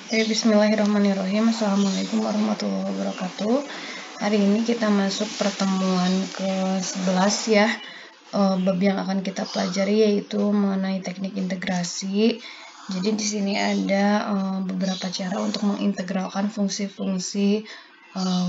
Bismillahirrahmanirrahim. Assalamualaikum warahmatullahi wabarakatuh. Hari ini kita masuk pertemuan ke-11 ya. Bab yang akan kita pelajari yaitu mengenai teknik integrasi. Jadi di sini ada beberapa cara untuk mengintegralkan fungsi-fungsi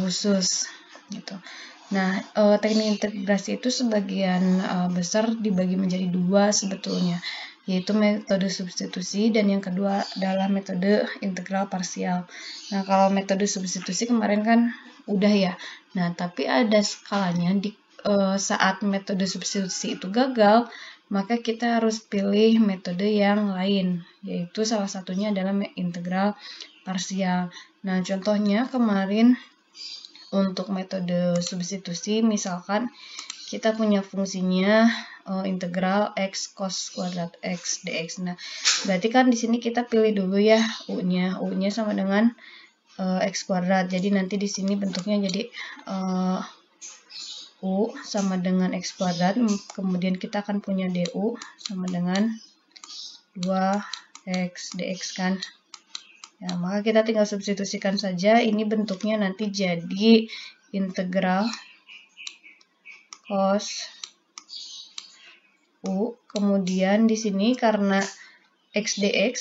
khusus gitu. Nah, teknik integrasi itu sebagian besar dibagi menjadi dua sebetulnya, yaitu metode substitusi dan yang kedua adalah metode integral parsial. Nah, kalau metode substitusi kemarin kan udah ya. Nah, tapi ada skalanya di saat metode substitusi itu gagal, maka kita harus pilih metode yang lain, yaitu salah satunya adalah integral parsial. Nah, contohnya kemarin untuk metode substitusi, misalkan kita punya fungsinya integral x cos kuadrat x dx. Nah, berarti kan di sini kita pilih dulu ya u-nya. U-nya sama dengan x kuadrat. Jadi nanti di sini bentuknya jadi u sama dengan x kuadrat. Kemudian kita akan punya du sama dengan 2x dx kan. Ya, maka kita tinggal substitusikan saja. Ini bentuknya nanti jadi integral cos u. Kemudian di sini karena x dx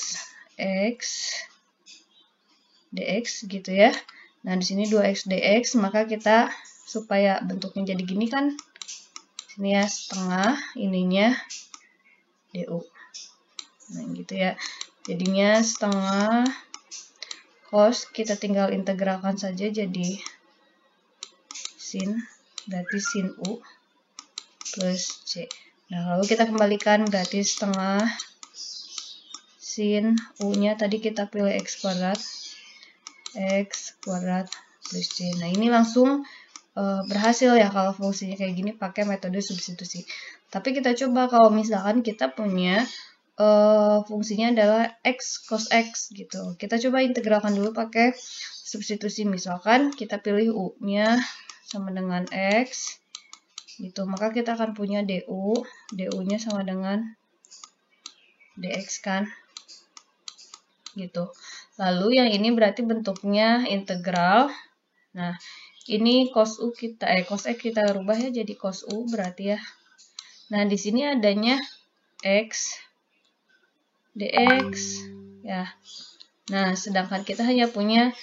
gitu ya. Nah, di sini 2x dx, maka kita supaya bentuknya jadi gini kan, sini ya setengah ininya du. Nah, gitu ya. Jadinya setengah cos, kita tinggal integralkan saja jadi sin, berarti sin u plus c. Nah, lalu kita kembalikan, berarti setengah sin u-nya tadi kita pilih x kuadrat plus c. Nah, ini langsung berhasil ya kalau fungsinya kayak gini pakai metode substitusi. Tapi kita coba kalau misalkan kita punya fungsinya adalah x cos x gitu. Kita coba integralkan dulu pakai substitusi. Misalkan kita pilih u-nya sama dengan x gitu, maka kita akan punya du-nya sama dengan dx kan gitu. Lalu yang ini berarti bentuknya integral. Nah, ini cos u cos x kita rubah ya jadi cos u berarti ya. Nah, di sini adanya x dx ya. Nah, sedangkan kita hanya punya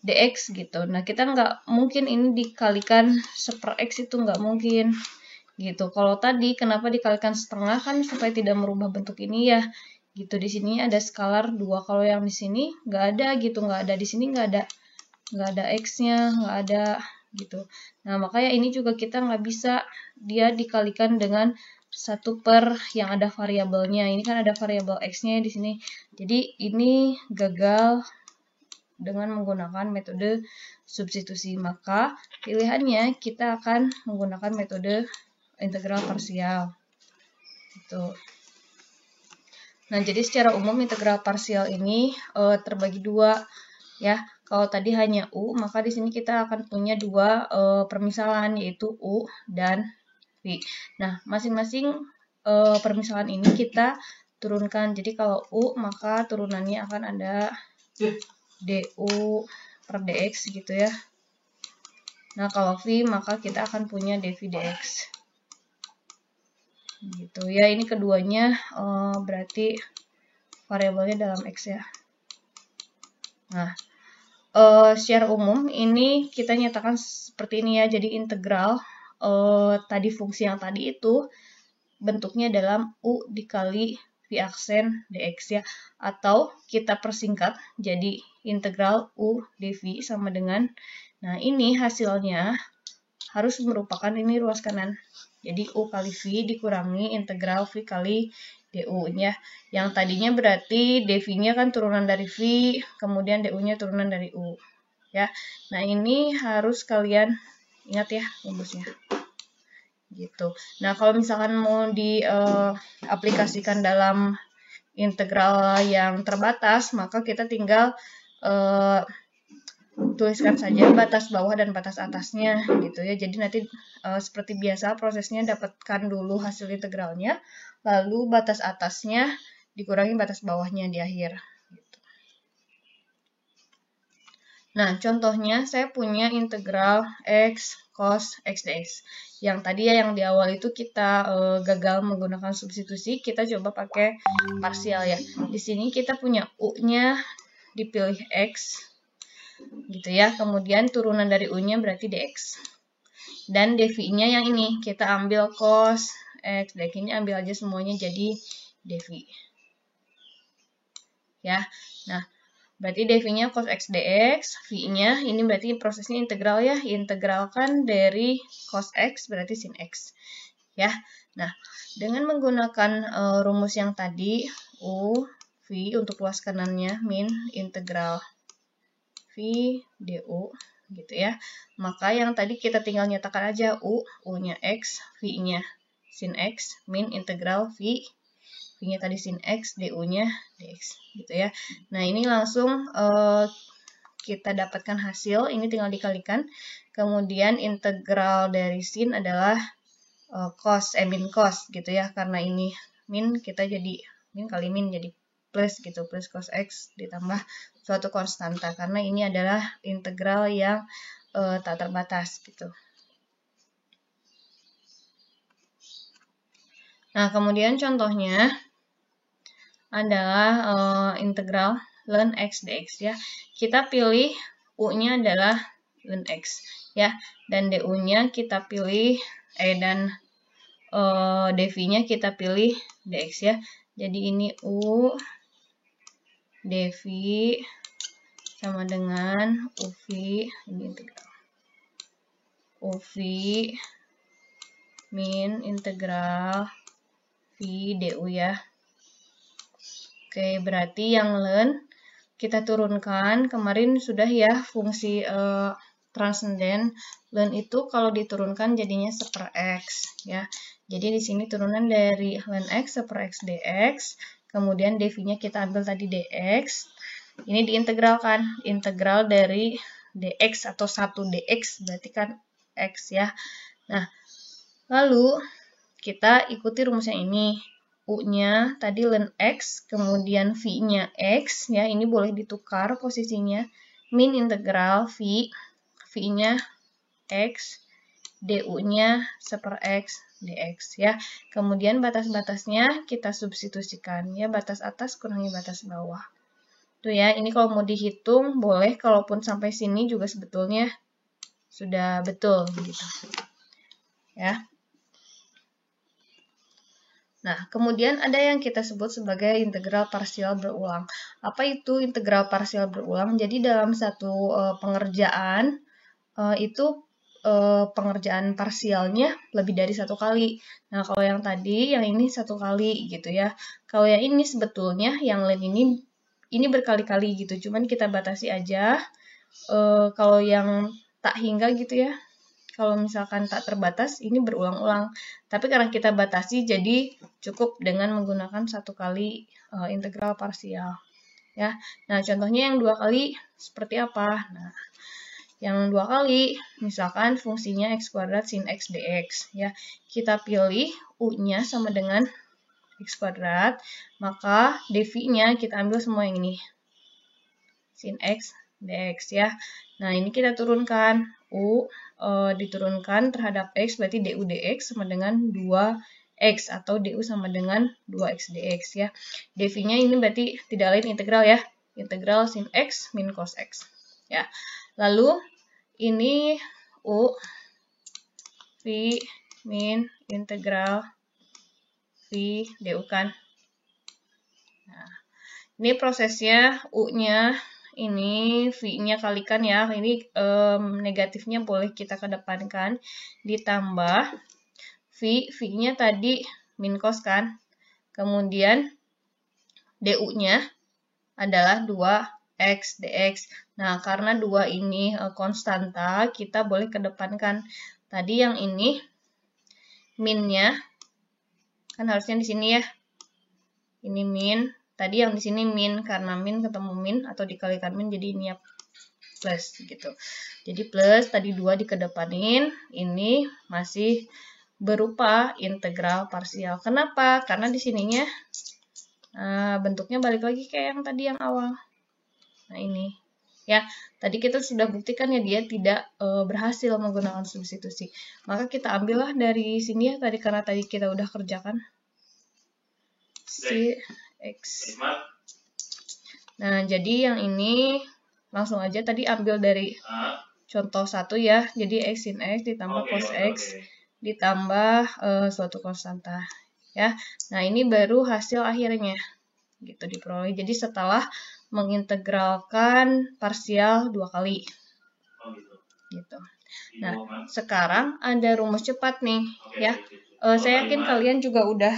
dx gitu. Nah, kita nggak mungkin ini dikalikan 1/x itu nggak mungkin gitu. Kalau tadi kenapa dikalikan setengah kan supaya tidak merubah bentuk ini ya. Gitu, di sini ada skalar 2. Kalau yang di sini nggak ada gitu, nggak ada di sini nggak ada x-nya, nggak ada gitu. Nah, makanya ini juga kita nggak bisa dia dikalikan dengan 1/, yang ada variabelnya. Ini kan ada variabel x-nya di sini. Jadi ini gagal dengan menggunakan metode substitusi. Maka pilihannya kita akan menggunakan metode integral parsial. Gitu. Nah, jadi secara umum integral parsial ini terbagi dua ya. Kalau tadi hanya u, maka di sini kita akan punya dua permisalan, yaitu u dan v. Nah, masing-masing permisalan ini kita turunkan. Jadi kalau u, maka turunannya akan ada du per dx gitu ya. Nah, kalau v, maka kita akan punya dv dx. Gitu ya, ini keduanya berarti variabelnya dalam x ya. Nah, secara umum ini kita nyatakan seperti ini ya. Jadi integral tadi fungsi yang tadi itu bentuknya dalam u dikali v aksen dx ya. Atau kita persingkat jadi integral u dv sama dengan, nah ini hasilnya harus merupakan ini ruas kanan. Jadi u kali v dikurangi integral v kali du-nya. Yang tadinya berarti dv-nya kan turunan dari v, kemudian du-nya turunan dari u. Ya. Nah, ini harus kalian ingat ya rumusnya. Gitu. Nah, kalau misalkan mau diaplikasikan dalam integral yang terbatas, maka kita tinggal tuliskan saja batas bawah dan batas atasnya gitu ya. Jadi nanti seperti biasa prosesnya dapatkan dulu hasil integralnya, lalu batas atasnya dikurangi batas bawahnya di akhir. Gitu. Nah, contohnya saya punya integral x cos x dx. Yang tadi ya, yang di awal itu kita gagal menggunakan substitusi, kita coba pakai parsial ya. Di sini kita punya u-nya dipilih x, gitu ya. Kemudian turunan dari u-nya berarti dx. Dan dv-nya yang ini, kita ambil cos x dx. Ini ambil aja semuanya jadi dv. Ya, nah. Berarti dv-nya cos x dx, v-nya ini berarti prosesnya integral ya, integralkan dari cos x berarti sin x. Ya. Nah, dengan menggunakan rumus yang tadi, u v untuk luas kanannya min integral v du gitu ya. Maka yang tadi kita tinggal nyatakan aja u-nya x, v-nya sin x min integral v-nya tadi sin x, du-nya dx gitu ya. Nah, ini langsung kita dapatkan hasil, ini tinggal dikalikan. Kemudian integral dari sin adalah min cos gitu ya. Karena ini min, kita jadi min kali min jadi plus gitu, plus cos x ditambah suatu konstanta. Karena ini adalah integral yang tak terbatas gitu. Nah, kemudian contohnya adalah integral ln x dx ya. Kita pilih u-nya adalah ln x ya, dan du-nya kita pilih dan dv-nya kita pilih dx ya. Jadi ini u dv sama dengan uv, ini integral uv min integral v du ya. Oke, berarti yang ln kita turunkan, kemarin sudah ya fungsi transenden. Ln itu kalau diturunkan jadinya 1/x ya. Jadi di sini turunan dari ln x 1/x dx, kemudian dv-nya kita ambil tadi dx. Ini diintegralkan, integral dari dx atau 1 dx berarti kan x ya. Nah, lalu kita ikuti rumus yang ini. U-nya tadi ln x, kemudian v-nya x, ya ini boleh ditukar posisinya, min integral v-nya x, du-nya 1/x dx, ya. Kemudian batas-batasnya kita substitusikan, ya, batas atas kurangi batas bawah. Tuh ya, ini kalau mau dihitung boleh, kalaupun sampai sini juga sebetulnya sudah betul, gitu. Ya. Nah, kemudian ada yang kita sebut sebagai integral parsial berulang. Apa itu integral parsial berulang? Jadi dalam satu pengerjaan, itu pengerjaan parsialnya lebih dari 1 kali. Nah, kalau yang tadi, yang ini 1 kali gitu ya. Kalau yang ini sebetulnya, yang lain ini berkali-kali gitu. Cuman kita batasi aja. Kalau yang tak hingga gitu ya. Kalau misalkan tak terbatas, ini berulang-ulang. Tapi karena kita batasi, jadi cukup dengan menggunakan 1 kali integral parsial. Ya. Nah, contohnya yang 2 kali seperti apa? Nah, yang 2 kali, misalkan fungsinya x kuadrat sin x dx. Ya. Kita pilih u-nya sama dengan x kuadrat, maka dv-nya kita ambil semua yang ini. Sin x dx ya. Nah, ini kita turunkan. U diturunkan terhadap x, berarti du dx sama dengan 2x, atau du sama dengan 2x dx ya. dv-nya ini berarti tidak lain integral ya. Integral sin x min cos x. Ya. Lalu, ini u v min integral v du kan. Nah, ini prosesnya u-nya. Ini v-nya kalikan ya, ini negatifnya boleh kita kedepankan, ditambah v-nya tadi min cos kan, kemudian du-nya adalah 2x dx. Nah, karena 2 ini konstanta, kita boleh kedepankan tadi yang ini minnya, kan harusnya di sini ya, ini min. Tadi yang di sini min, karena min ketemu min atau dikalikan min, jadi ini ya plus gitu. Jadi plus, tadi 2 dikedepanin, ini masih berupa integral parsial. Kenapa? Karena di sininya Nah, bentuknya balik lagi kayak yang tadi yang awal. Nah, ini. Ya, tadi kita sudah buktikan ya dia tidak berhasil menggunakan substitusi. Maka kita ambillah dari sini ya, tadi karena tadi kita udah kerjakan. Si X. Nah, jadi yang ini langsung aja tadi ambil dari contoh 1 ya. Jadi X sin X ditambah cos X ditambah suatu konstanta. Ya. Nah, ini baru hasil akhirnya. Gitu diperoleh. Jadi setelah mengintegralkan parsial 2 kali. Gitu. Nah, sekarang ada rumus cepat nih, ya. Saya yakin kalian juga udah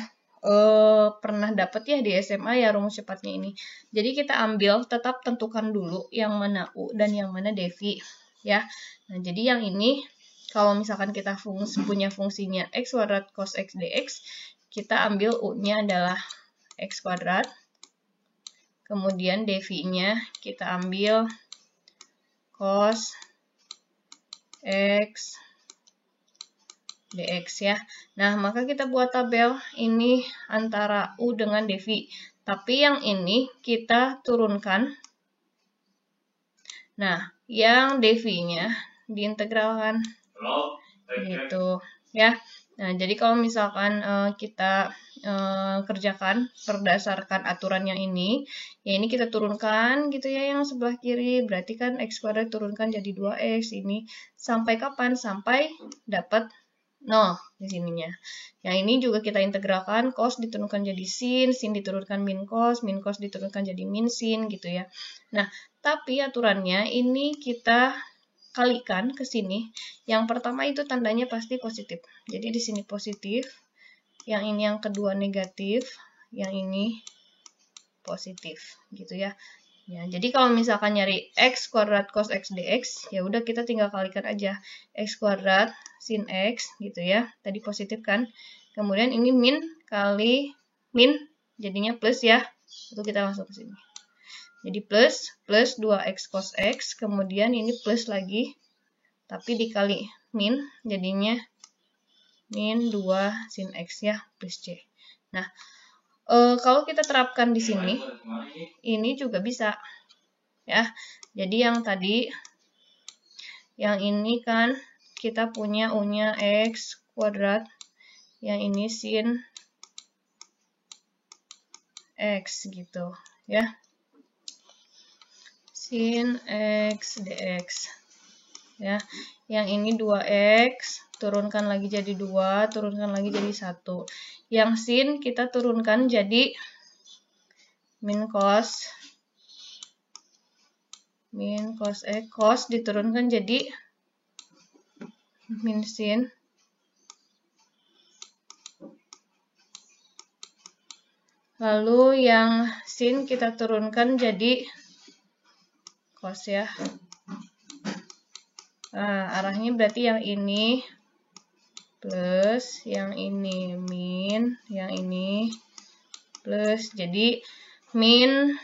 pernah dapat ya di SMA ya rumus cepatnya ini. Jadi kita ambil, tetap tentukan dulu yang mana U dan yang mana Devi, ya. Nah, jadi yang ini kalau misalkan kita punya fungsinya X kuadrat cos X dx, kita ambil U-nya adalah X kuadrat. Kemudian dv-nya kita ambil cos X dx ya. Nah, maka kita buat tabel ini antara U dengan dv. Tapi yang ini kita turunkan. Nah, yang dv-nya diintegralkan. Gitu ya. Nah, jadi kalau misalkan kita kerjakan berdasarkan aturan yang ini, ya ini kita turunkan gitu ya yang sebelah kiri, berarti kan X kuadrat turunkan jadi 2X, ini sampai kapan? Sampai dapat 0 di sininya. Yang ini juga kita integralkan, cos diturunkan jadi sin diturunkan min cos diturunkan jadi min sin gitu ya. Nah, tapi aturannya ini kita kalikan ke sini. Yang pertama itu tandanya pasti positif. Jadi di sini positif, yang ini yang kedua negatif, yang ini positif gitu ya. Ya, jadi kalau misalkan nyari X kuadrat cos X dx, ya udah kita tinggal kalikan aja X kuadrat sin X gitu ya. Tadi positif kan. Kemudian ini min kali min jadinya plus ya. Itu kita langsung ke sini. Jadi plus 2x cos x, kemudian ini plus lagi, tapi dikali min, jadinya min 2 sin x ya, plus c. Nah, kalau kita terapkan di sini, ini juga bisa. Ya, jadi yang tadi, yang ini kan kita punya U-nya x kuadrat, yang ini sin x gitu ya. Sin X dx. Ya, yang ini 2X, turunkan lagi jadi 2, turunkan lagi jadi 1. Yang sin kita turunkan jadi min cos X, cos diturunkan jadi min sin. Lalu yang sin kita turunkan jadi cos ya. Nah, arahnya berarti yang ini plus, yang ini min, yang ini plus. Jadi min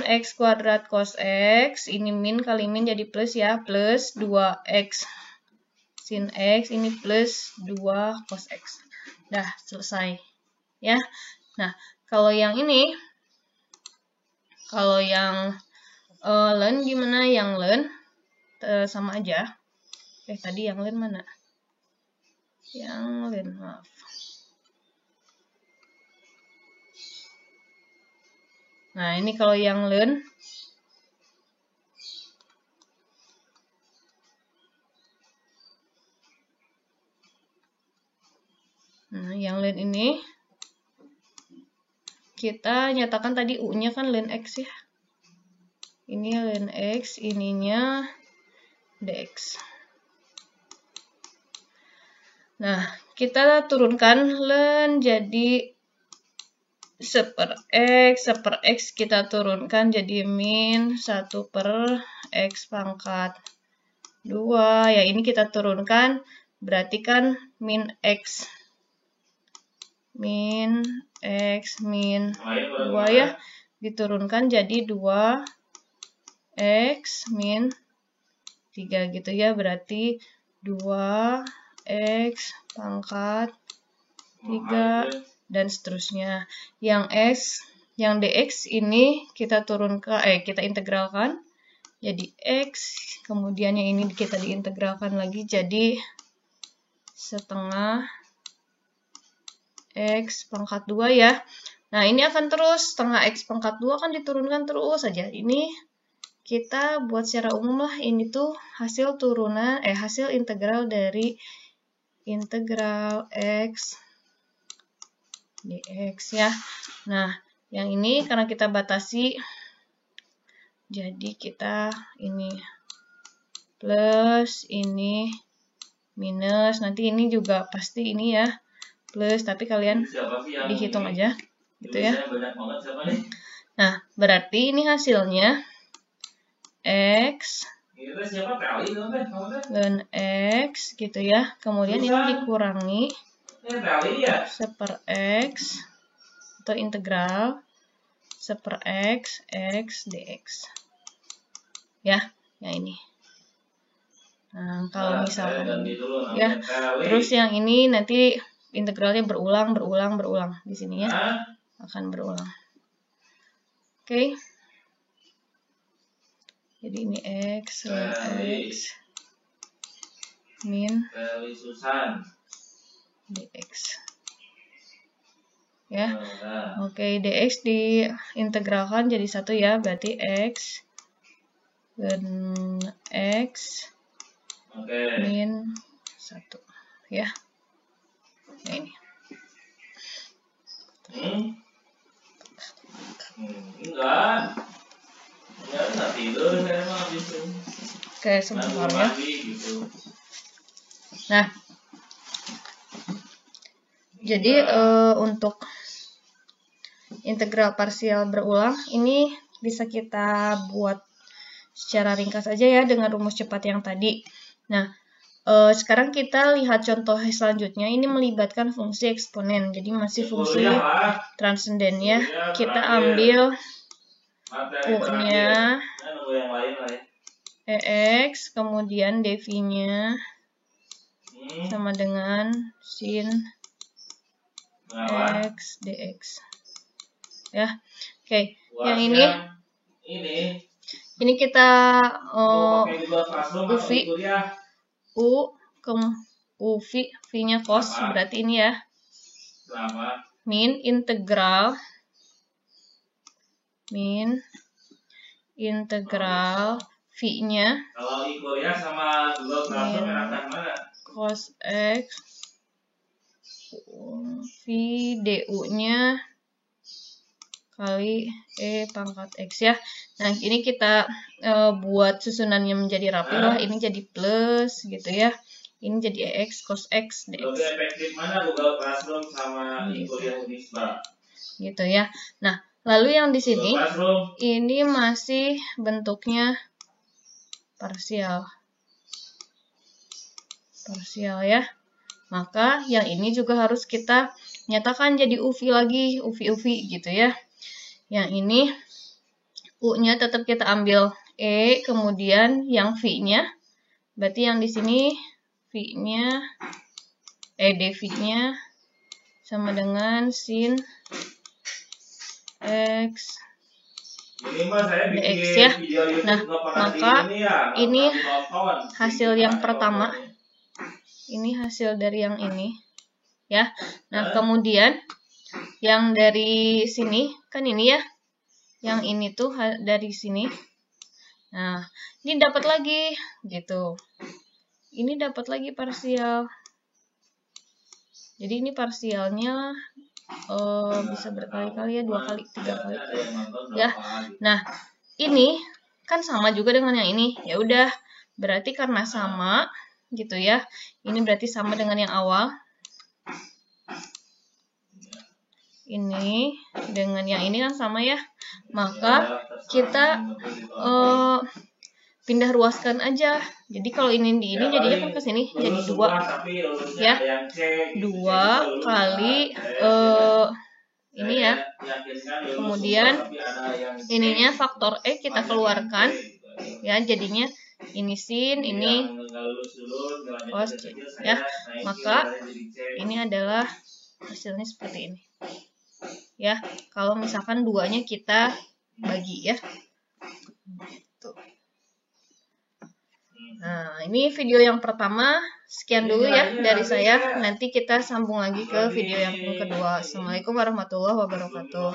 X kuadrat cos X, ini min kali min jadi plus ya, plus 2X sin X, ini plus 2 cos X. Dah, selesai. Ya. Nah, kalau yang ini, kalau yang len gimana? Yang len sama aja. Tadi yang len mana? Yang len, maaf. Nah, ini kalau yang len, nah, yang len ini kita nyatakan tadi U-nya kan len X ya. Ini len X, ininya dx. Nah, kita turunkan len jadi 1/X kita turunkan jadi min 1/X pangkat 2. Ya, ini kita turunkan, berarti kan min X. Min X min 2 ya. Diturunkan jadi 2X min 3 gitu ya. Berarti 2X pangkat 3 dan seterusnya. Yang dx ini kita kita integralkan jadi x, kemudian yang ini kita diintegralkan lagi jadi setengah x pangkat 2 ya. Nah, ini akan terus, setengah x pangkat 2 kan diturunkan terus saja. Ini kita buat secara umum lah, ini tuh hasil hasil integral dari integral x dx ya. Nah, yang ini karena kita batasi, jadi kita ini plus, ini minus, nanti ini juga pasti ini ya plus, tapi kalian dihitung aja gitu ya. Nah, berarti ini hasilnya x dan x gitu ya. Kemudian ini dikurangi seper x atau integral seper x dx ya, yang ini. Nah, kalau misalkan ya, terus yang ini nanti integralnya berulang di sini ya, akan berulang. Oke. Jadi ini x min dx. Ya. Oke, dx diintegralkan jadi 1 ya, berarti x dan x min 1 ya. Nah, ini. Enggak tidur saya mah gitu. Oke, sebentar ya. Nah, jadi untuk integral parsial berulang ini bisa kita buat secara ringkas aja ya dengan rumus cepat yang tadi. Nah, sekarang kita lihat contoh selanjutnya. Ini melibatkan fungsi eksponen, jadi masih fungsi transenden ya. Kita ambil U-nya EX, kemudian dv-nya sama dengan sin X dx. Ya. Oke, yang ini kita V-nya cos, berarti ini ya. Min integral V-nya cos X V du-nya kali E pangkat X ya. Nah, ini kita buat susunannya menjadi rapi lah. Ini jadi plus gitu ya. Ini jadi EX cos X dx. Lebih efektif mana Google Classroom sama kuliah Unisba? Gitu ya. Nah, lalu yang di sini ini masih bentuknya parsial ya. Maka yang ini juga harus kita nyatakan jadi UV lagi, UV gitu ya. Yang ini U-nya tetap kita ambil E, kemudian yang V-nya berarti yang di sini V-nya dv-nya sama dengan sin X dx ya. Nah, maka ini hasil yang pertama. Ini hasil dari yang ini ya. Nah, kemudian yang dari sini kan ini ya. Yang ini tuh dari sini. Nah, ini dapat lagi gitu. Ini dapat lagi parsial. Jadi ini parsialnya bisa berkali-kali ya, 2 kali, 3 kali. Ya. Nah, ini kan sama juga dengan yang ini. Ya udah, berarti karena sama gitu ya. Ini berarti sama dengan yang awal. Ini dengan yang ini kan sama ya. Maka kita pindah ruaskan aja. Jadi kalau ini di ini jadinya kan ke sini jadi 2 ya. 2 kali ini ya. Kemudian ininya faktor E kita keluarkan ya, jadinya ini sin, ini cos ya. Maka ini adalah hasilnya seperti ini. Ya, kalau misalkan duanya kita bagi ya. Tuh. Nah, ini video yang pertama. Sekian dulu ya dari saya. Nanti kita sambung lagi ke video yang kedua. Assalamualaikum warahmatullahi wabarakatuh.